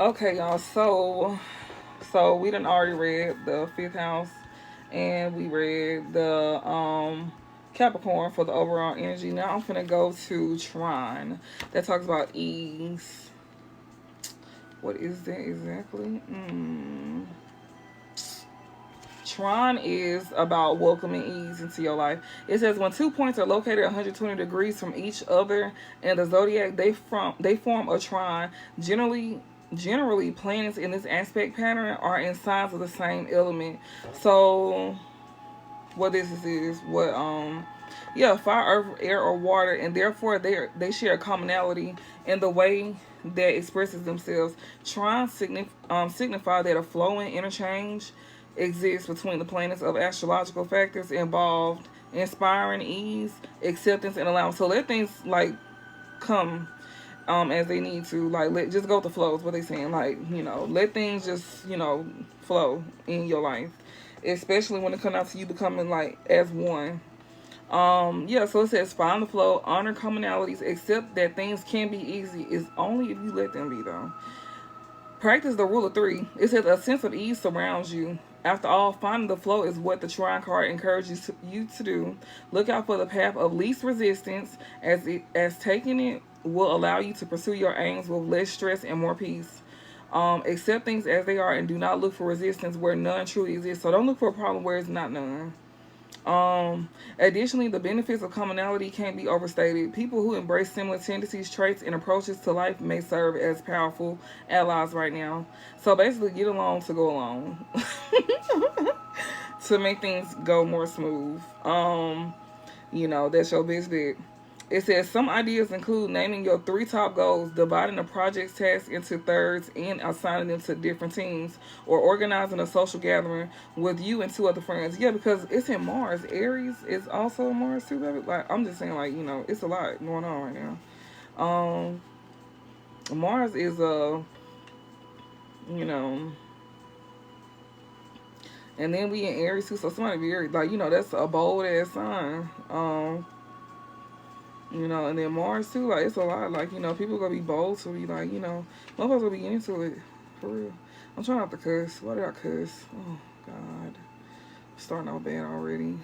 Okay, y'all. So we done already read the fifth house, and we read the Capricorn for the overall energy. Now I'm gonna go to Trine. That talks about ease. What is that exactly? Trine is about welcoming ease into your life. It says when 2 points are located 120 degrees from each other in the zodiac, they form a trine. Generally, planets in this aspect pattern are in signs of the same element. So, what this is what yeah, fire, earth, air, or water, and therefore they share a commonality in the way that expresses themselves. Signify that a flowing interchange exists between the planets of astrological factors involved, inspiring ease, acceptance, and allowance. So let things like come as they need to. Like, let just go with the flow is what they saying. Like, let things just flow in your life, especially when it comes out to you becoming like as one. Yeah, so it says find the flow, honor commonalities, accept that things can be easy. It's only if you let them be, though. Practice the rule of three. It says a sense of ease surrounds you. After all, finding the flow is what the Trine card encourages you to do. Look out for the path of least resistance, as taking it will allow you to pursue your aims with less stress and more peace. Accept things as they are and do not look for resistance where none truly exists. So don't look for a problem where it's not none. Additionally, the benefits of commonality can't be overstated. People who embrace similar tendencies, traits, and approaches to life may serve as powerful allies right now. So basically, get along to go along to make things go more smooth. That's your best bet. It says some ideas include naming your three top goals, dividing a project's tasks into thirds, and assigning them to different teams, or organizing a social gathering with you and two other friends. Yeah, because it's in Mars. Aries is also in Mars too, baby. Like, I'm just saying, like, it's a lot going on right now. Mars is you know, and then we in Aries too, so somebody be Aries, like, that's a bold ass sign. And then Mars too, like, it's a lot. Like, people gonna be bold to be like, motherfuckers gonna be into it. For real. I'm trying not to cuss. Why did I cuss? Oh, God. Starting out bad already.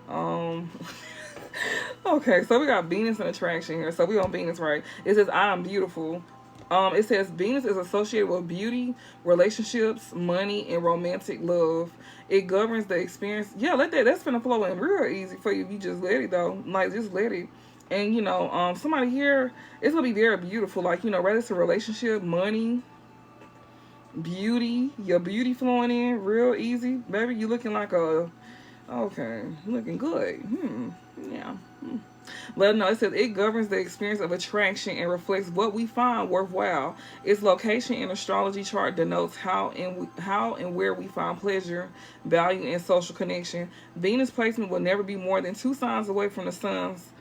Um, okay, so we got Venus and attraction here. So we on Venus, right? It says, I am beautiful. It says Venus is associated with beauty, relationships, money, and romantic love. It governs the experience. Yeah, that's gonna flow in real easy for you if you just let it though. Like, just let it. And somebody here, it's gonna be very beautiful. Like, whether it's a relationship, money, beauty, your beauty flowing in real easy. Baby, you looking like a okay, you looking good. Yeah. But no, it says it governs the experience of attraction and reflects what we find worthwhile. Its location in astrology chart denotes how and where we find pleasure, value, and social connection. Venus placement will never be more than 2 signs away from the sun's.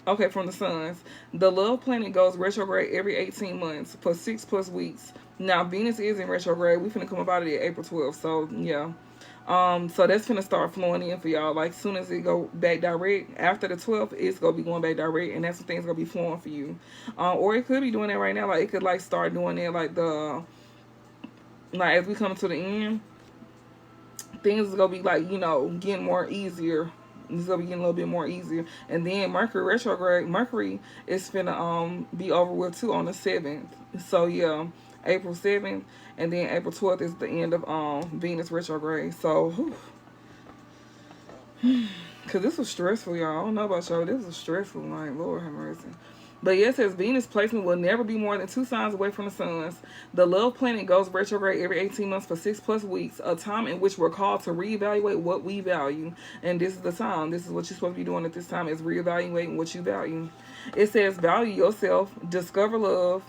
Okay, from the suns. The love planet goes retrograde every 18 months for 6+ weeks. Now Venus is in retrograde. We finna come about it at April 12th. So yeah. So that's gonna start flowing in for y'all. Like, soon as it go back direct after the 12th, it's gonna be going back direct, and that's when things gonna be flowing for you. Or it could be doing that right now. Like, it could like start doing that like as we come to the end, things is gonna be like getting more easier. It's gonna be getting a little bit more easier, and then Mercury retrograde. Mercury is finna be over with too on the 7th. So yeah, April 7th, and then April 12th is the end of Venus retrograde. So, cause this was stressful, y'all. I don't know about y'all. This was stressful. Like, Lord have mercy. But yes, it says Venus placement will never be more than 2 signs away from the suns. The love planet goes retrograde every 18 months for 6+ weeks, a time in which we're called to reevaluate what we value. And this is the time. This is what you're supposed to be doing at this time, is reevaluating what you value. It says value yourself, discover love,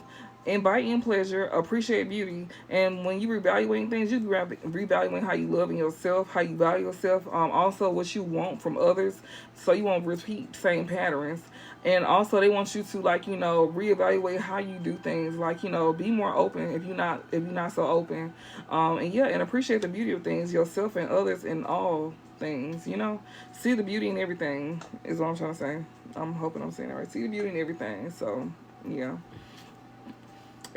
invite in pleasure, appreciate beauty. And when you reevaluating things, you be reevaluating how you love in yourself, how you value yourself, also what you want from others, so you won't repeat same patterns. And also they want you to, like, reevaluate how you do things, like, be more open if you're not so open. And appreciate the beauty of things, yourself and others, in all things. See the beauty in everything is what I'm trying to say. I'm hoping I'm saying it right. See the beauty in everything. So yeah.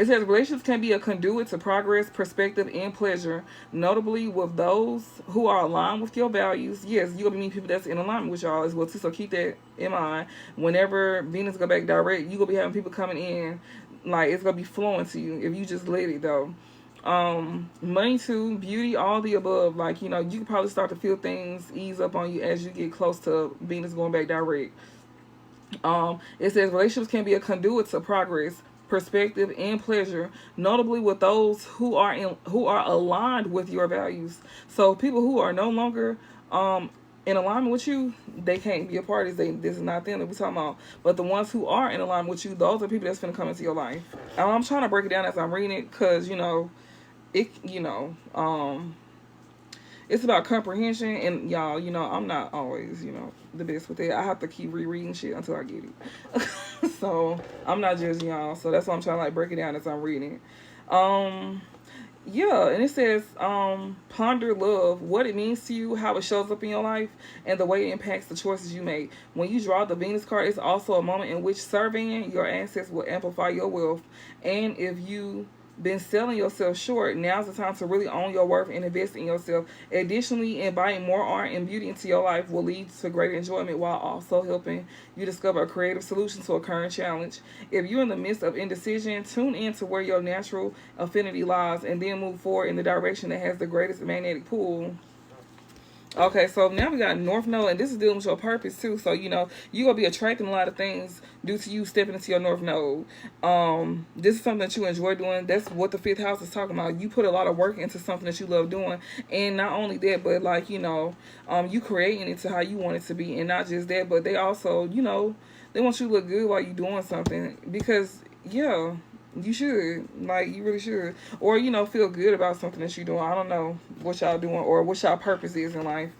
It says relationships can be a conduit to progress, perspective, and pleasure, notably with those who are aligned with your values. Yes, you're gonna meet people that's in alignment with y'all as well too. So keep that in mind. Whenever Venus go back direct, you gonna be having people coming in, like it's gonna be flowing to you if you just let it though. Money too, beauty, all the above. Like, you know, you can probably start to feel things ease up on you as you get close to Venus going back direct. It says relationships can be a conduit to progress, perspective, and pleasure, notably with those who are aligned with your values. So people who are no longer in alignment with you, they can't be a part of this. This is not them that we're talking about. But the ones who are in alignment with you, those are people that's gonna come into your life. I'm trying to break it down as I'm reading it, because it's about comprehension, and y'all, I'm not always, the best with it. I have to keep rereading shit until I get it. So I'm not judging y'all. So that's why I'm trying to like break it down as I'm reading it. Yeah, and it says, ponder love, what it means to you, how it shows up in your life, and the way it impacts the choices you make. When you draw the Venus card, it's also a moment in which surveying your assets will amplify your wealth. And if you been selling yourself short, now's the time to really own your worth and invest in yourself. Additionally, inviting more art and beauty into your life will lead to greater enjoyment while also helping you discover a creative solution to a current challenge. If you're in the midst of indecision, tune in to where your natural affinity lies and then move forward in the direction that has the greatest magnetic pull. Okay, so now we got North Node, and this is dealing with your purpose too. So, you're going to be attracting a lot of things due to you stepping into your North Node. This is something that you enjoy doing. That's what the fifth house is talking about. You put a lot of work into something that you love doing. And not only that, but like, you creating it to how you want it to be. And not just that, but they also, they want you to look good while you're doing something. Because, yeah, you should. Like, you really should. Or, feel good about something that you're doing. I don't know what y'all doing or what y'all purpose is in life.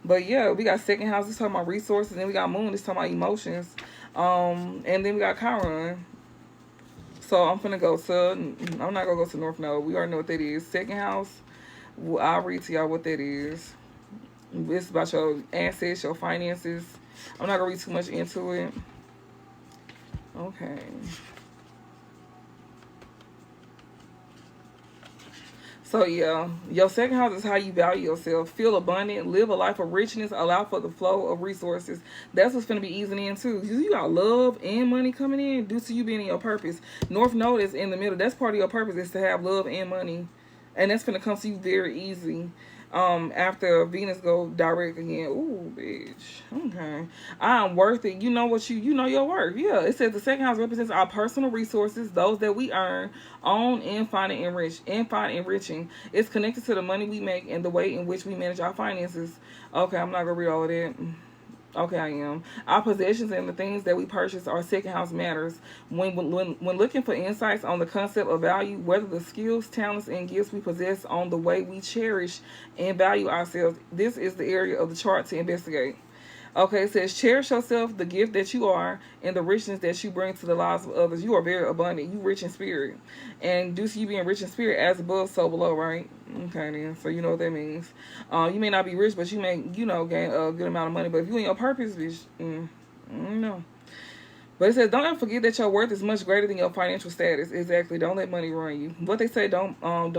But, yeah, we got second house. This talking about resources. And then we got moon. This talking about emotions. And then we got Chiron. So, I'm not going to go to North Node. We already know what that is. Second house, I'll read to y'all what that is. It's about your assets, your finances. I'm not going to read too much into it. Okay. So, yeah, your second house is how you value yourself. Feel abundant, live a life of richness, allow for the flow of resources. That's what's going to be easing in, too. You got love and money coming in due to you being in your purpose. North Node is in the middle. That's part of your purpose, is to have love and money. And that's going to come to you very easy. After Venus go direct again. Ooh, bitch. Okay. I'm worth it. You know what you know your worth. Yeah. It says the second house represents our personal resources, those that we earn, own, and find enriching. It's connected to the money we make and the way in which we manage our finances. Okay, I'm not gonna read all of that. Okay, I am. Our possessions and the things that we purchase are second house matters. When looking for insights on the concept of value, whether the skills, talents, and gifts we possess on the way we cherish and value ourselves, this is the area of the chart to investigate. Okay, it says, cherish yourself, the gift that you are, and the richness that you bring to the lives of others. You are very abundant. You rich in spirit. And due to you being rich in spirit, as above, so below, right? Okay, then. So you know what that means. You may not be rich, but you may, gain a good amount of money. But if you in your purpose, bitch, no. But it says, don't ever forget that your worth is much greater than your financial status. Exactly. Don't let money run you. What they say, don't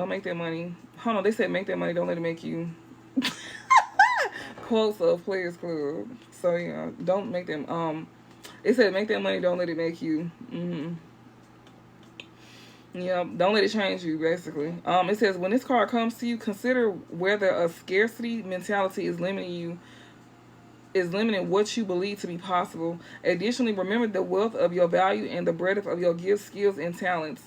make that money. Hold on, they said make that money, don't let it make you. Quotes of Players Club. So, yeah, don't make them, it said make that money, don't let it make you. Yeah, don't let it change you, basically. It says, when this card comes to you, consider whether a scarcity mentality is limiting what you believe to be possible. Additionally, remember the wealth of your value and the breadth of your gifts, skills, and talents.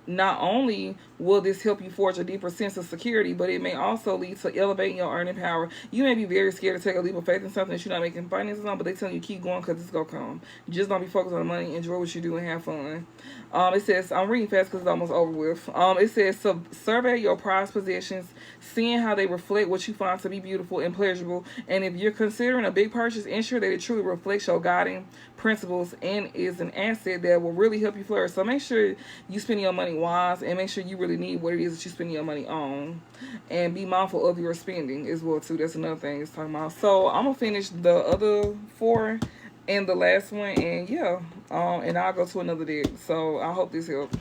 Not only will this help you forge a deeper sense of security, but it may also lead to elevating your earning power. You may be very scared to take a leap of faith in something that you're not making finances on, but they tell you keep going because it's going to come. Just don't be focused on the money. Enjoy what you do and have fun. It says, I'm reading fast because it's almost over with. It says, survey your prized possessions, seeing how they reflect what you find to be beautiful and pleasurable. And if you're considering a big purchase, ensure that it truly reflects your guiding principles and is an asset that will really help you flourish. So make sure you spend your money wise and make sure you really need what it is that you're spending your money on, and be mindful of your spending as well too. That's another thing it's talking about. So I'm gonna finish the other 4 and the last one, and yeah, and I'll go to another deck. So I hope this helped.